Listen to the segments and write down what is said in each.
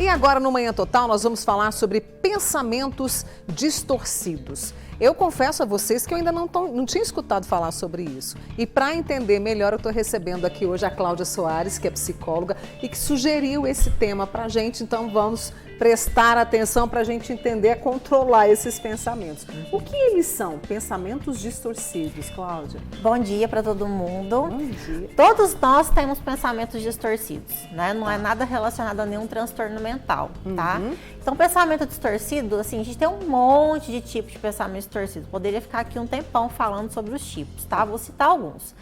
E agora no Manhã Total nós vamos falar sobre pensamentos distorcidos. Eu confesso a vocês que eu ainda não tinha escutado falar sobre isso. E para entender melhor, eu estou recebendo aqui hoje a Cláudia Soares, que é psicóloga e que sugeriu esse tema para a gente. Então vamos prestar atenção para a gente entender, controlar esses pensamentos. O que eles são? Pensamentos distorcidos, Cláudia? Bom dia para todo mundo. Bom dia. Todos nós temos pensamentos distorcidos, né? Não é nada relacionado a nenhum transtorno mental, tá? Então, pensamento distorcido, assim, a gente tem um monte de tipos de pensamento distorcido. Poderia ficar aqui um tempão falando sobre os tipos, tá? Vou citar alguns.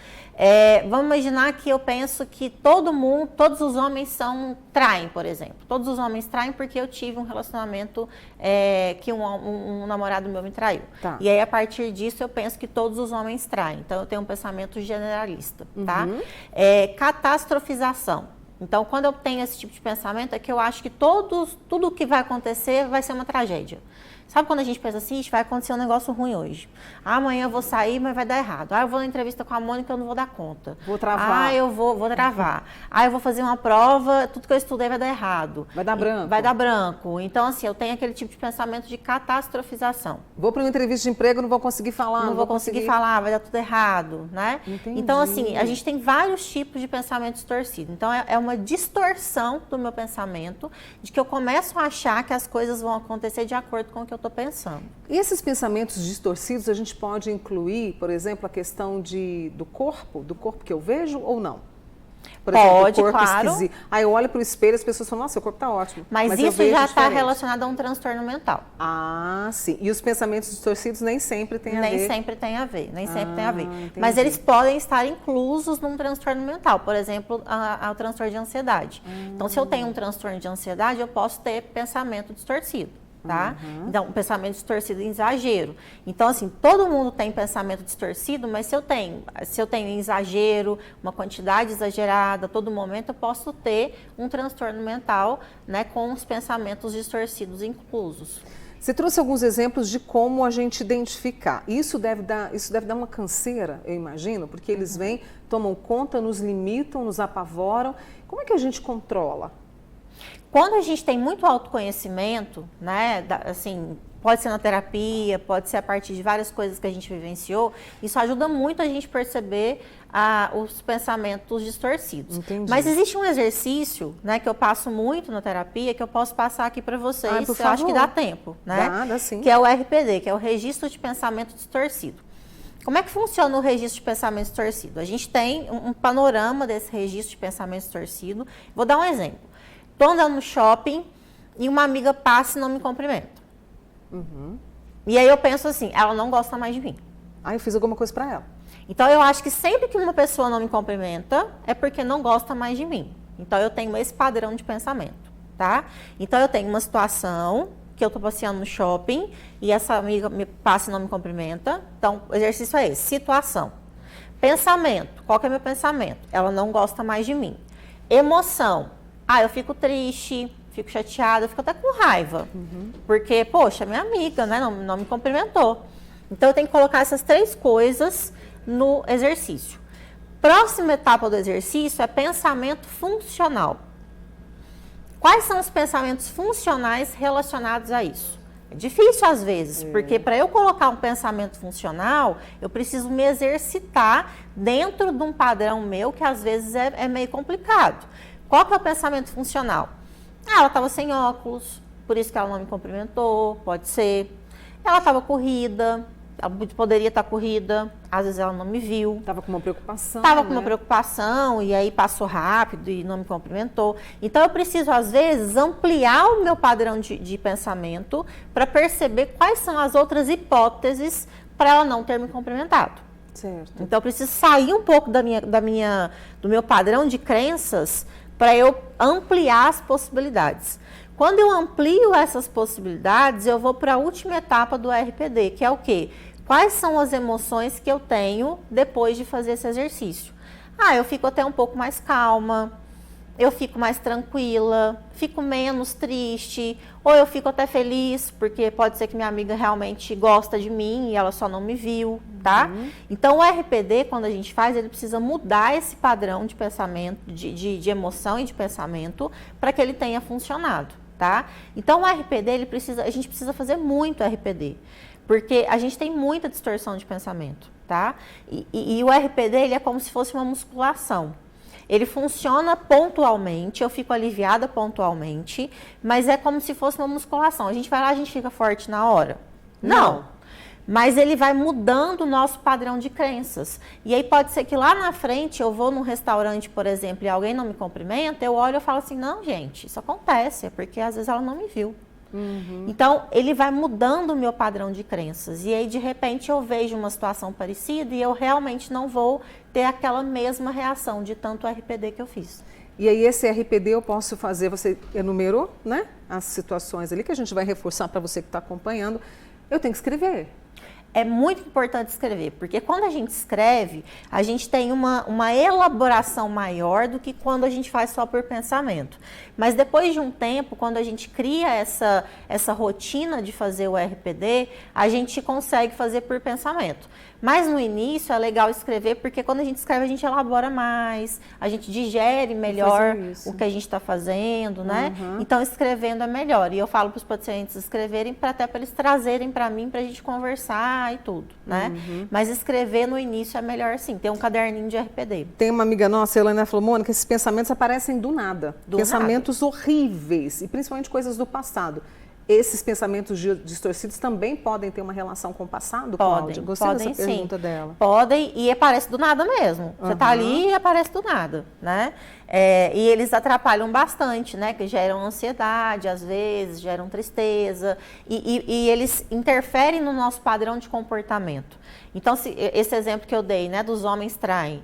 Vamos imaginar que eu penso que todos os homens traem, por exemplo. Todos os homens traem porque eu tive um relacionamento que um namorado meu me traiu. Tá. E aí, a partir disso, eu penso que todos os homens traem. Então, eu tenho um pensamento generalista, tá? Catastrofização. Então, quando eu tenho esse tipo de pensamento, é que eu acho que tudo o que vai acontecer vai ser uma tragédia. Sabe quando a gente pensa assim, vai acontecer um negócio ruim hoje. Amanhã eu vou sair, mas vai dar errado. Eu vou na entrevista com a Mônica, eu não vou dar conta. Vou travar. Eu vou travar. Eu vou fazer uma prova, tudo que eu estudei vai dar errado. Vai dar branco. Vai dar branco. Então, assim, eu tenho aquele tipo de pensamento de catastrofização. Vou para uma entrevista de emprego, não vou conseguir falar. Não vou conseguir falar, vai dar tudo errado, né? Entendi. Então, assim, a gente tem vários tipos de pensamento distorcido. Então, é uma distorção do meu pensamento, de que eu começo a achar que as coisas vão acontecer de acordo com o que eu estou pensando. E esses pensamentos distorcidos, a gente pode incluir, por exemplo, a questão do corpo que eu vejo ou não? Por Pode, exemplo, o corpo claro. esquisito. Aí eu olho para o espelho e as pessoas falam, nossa, seu corpo está ótimo. Mas eu isso vejo já está diferente. relacionado a um transtorno mental. Ah, sim. E os pensamentos distorcidos nem sempre têm a ver. Nem sempre tem a ver. Entendi. Mas eles podem estar inclusos num transtorno mental. Por exemplo, o transtorno de ansiedade. Então, se eu tenho um transtorno de ansiedade, eu posso ter pensamento distorcido. Tá? Então, um pensamento distorcido em exagero. Então, assim, todo mundo tem pensamento distorcido, mas se eu tenho em exagero, uma quantidade exagerada, a todo momento eu posso ter um transtorno mental, né, com os pensamentos distorcidos inclusos. Você trouxe alguns exemplos de como a gente identificar. Isso deve dar uma canseira, eu imagino, porque eles vêm, tomam conta, nos limitam, nos apavoram. Como é que a gente controla? Quando a gente tem muito autoconhecimento, né, assim, pode ser na terapia, pode ser a partir de várias coisas que a gente vivenciou, isso ajuda muito a gente perceber os pensamentos distorcidos. Entendi. Mas existe um exercício, né, que eu passo muito na terapia, que eu posso passar aqui para vocês, por eu acho que favor. dá tempo, né? Dá sim. Que é o RPD, que é o Registro de Pensamento Distorcido. Como é que funciona o registro de pensamento distorcido? A gente tem um panorama desse registro de pensamento distorcido. Vou dar um exemplo. Estou andando no shopping e uma amiga passa e não me cumprimenta. E aí eu penso assim, ela não gosta mais de mim. Eu fiz alguma coisa para ela. Então eu acho que sempre que uma pessoa não me cumprimenta, é porque não gosta mais de mim. Então eu tenho esse padrão de pensamento, tá? Então eu tenho uma situação que eu estou passeando no shopping e essa amiga me passa e não me cumprimenta. Então o exercício é esse, situação. Pensamento, qual que é meu pensamento? Ela não gosta mais de mim. Emoção. Eu fico triste, fico chateada, eu fico até com raiva. Porque, poxa, minha amiga, né, não me cumprimentou. Então, eu tenho que colocar essas três coisas no exercício. Próxima etapa do exercício é pensamento funcional. Quais são os pensamentos funcionais relacionados a isso? É difícil às vezes, porque para eu colocar um pensamento funcional, eu preciso me exercitar dentro de um padrão meu que às vezes é meio complicado. Qual que é o pensamento funcional? Ela estava sem óculos, por isso que ela não me cumprimentou, pode ser. Ela estava corrida, ela poderia estar corrida, às vezes ela não me viu. Estava com uma preocupação. Estava com uma preocupação e aí passou rápido e não me cumprimentou. Então eu preciso, às vezes, ampliar o meu padrão de pensamento para perceber quais são as outras hipóteses para ela não ter me cumprimentado. Certo. Então eu preciso sair um pouco do meu padrão de crenças para eu ampliar as possibilidades. Quando eu amplio essas possibilidades, eu vou para a última etapa do RPD, que é o quê? Quais são as emoções que eu tenho depois de fazer esse exercício? Eu fico até um pouco mais calma, eu fico mais tranquila, fico menos triste, ou eu fico até feliz, porque pode ser que minha amiga realmente gosta de mim e ela só não me viu, tá? Então, o RPD, quando a gente faz, ele precisa mudar esse padrão de pensamento, de emoção e de pensamento, para que ele tenha funcionado. tá? Então o RPD, a gente precisa fazer muito RPD, porque a gente tem muita distorção de pensamento, tá? E o RPD, ele é como se fosse uma musculação. Ele funciona pontualmente, eu fico aliviada pontualmente, mas é como se fosse uma musculação. A gente vai lá, a gente fica forte na hora? Não. Mas ele vai mudando o nosso padrão de crenças. E aí pode ser que lá na frente eu vou num restaurante, por exemplo, e alguém não me cumprimenta, eu olho e falo assim, não, gente, isso acontece, é porque às vezes ela não me viu. Então, ele vai mudando o meu padrão de crenças. E aí, de repente, eu vejo uma situação parecida e eu realmente não vou ter aquela mesma reação de tanto RPD que eu fiz. E aí, esse RPD eu posso fazer, você enumerou, né, as situações ali que a gente vai reforçar para você que está acompanhando. Eu tenho que escrever. É muito importante escrever, porque quando a gente escreve, a gente tem uma elaboração maior do que quando a gente faz só por pensamento. Mas depois de um tempo, quando a gente cria essa rotina de fazer o RPD, a gente consegue fazer por pensamento. Mas no início é legal escrever, porque quando a gente escreve, a gente elabora mais, a gente digere melhor o que a gente está fazendo, né? Então, escrevendo é melhor. E eu falo para os pacientes escreverem até para eles trazerem para mim, para a gente conversar e tudo, né? Mas escrever no início é melhor sim, ter um caderninho de RPD. Tem uma amiga nossa, a Helena, falou, Mônica, esses pensamentos aparecem do nada. Pensamentos horríveis, e principalmente coisas do passado. Esses pensamentos distorcidos também podem ter uma relação com o passado, Cláudia? Gostei dessa pergunta dela. Podem, e aparece do nada mesmo. Você está ali e aparece do nada, né? E eles atrapalham bastante, né? Que geram ansiedade, às vezes, geram tristeza. E eles interferem no nosso padrão de comportamento. Então, esse exemplo que eu dei, né? Dos homens traem.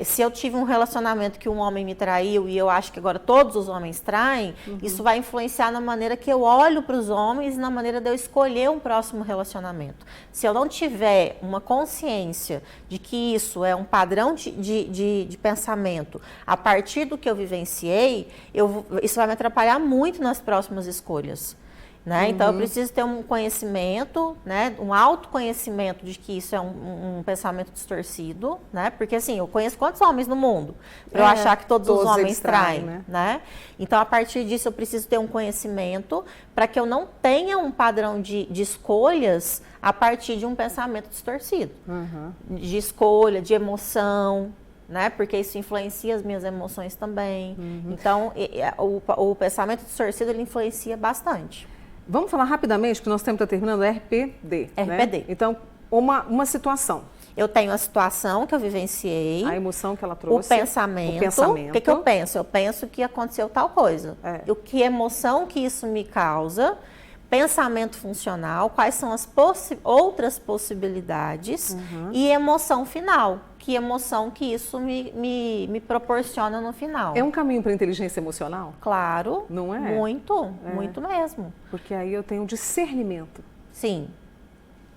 Se eu tive um relacionamento que um homem me traiu e eu acho que agora todos os homens traem, isso vai influenciar na maneira que eu olho para os homens e na maneira de eu escolher um próximo relacionamento. Se eu não tiver uma consciência de que isso é um padrão de pensamento a partir do que eu vivenciei, isso vai me atrapalhar muito nas próximas escolhas. Né? Então, eu preciso ter um conhecimento, né? Um autoconhecimento de que isso é um pensamento distorcido, né? Porque, assim, eu conheço quantos homens no mundo para eu achar que todos os homens traem, né? Então, a partir disso, eu preciso ter um conhecimento para que eu não tenha um padrão de escolhas a partir de um pensamento distorcido. De escolha, de emoção, né? Porque isso influencia as minhas emoções também. Então, o pensamento distorcido, ele influencia bastante. Vamos falar rapidamente, porque nosso tempo está terminando, RPD. RPD. Né? Então, uma situação. Eu tenho a situação que eu vivenciei. A emoção que ela trouxe. O pensamento. O que eu penso? Eu penso que aconteceu tal coisa. O que emoção que isso me causa. Pensamento funcional, quais são as outras possibilidades e emoção final, que emoção que isso me proporciona no final. É um caminho para a inteligência emocional? Claro. Não é? Muito mesmo. Porque aí eu tenho discernimento. Sim.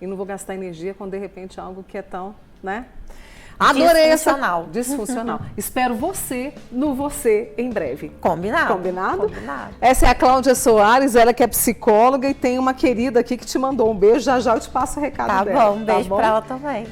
E não vou gastar energia quando de repente algo que é tão, né? Adorei disfuncional. Disfuncional. Espero você no Você em breve. Combinado. Combinado? Combinado. Essa é a Cláudia Soares, ela que é psicóloga e tem uma querida aqui que te mandou um beijo. Já já eu te passo o recado dela. Tá bom, um beijo pra ela também.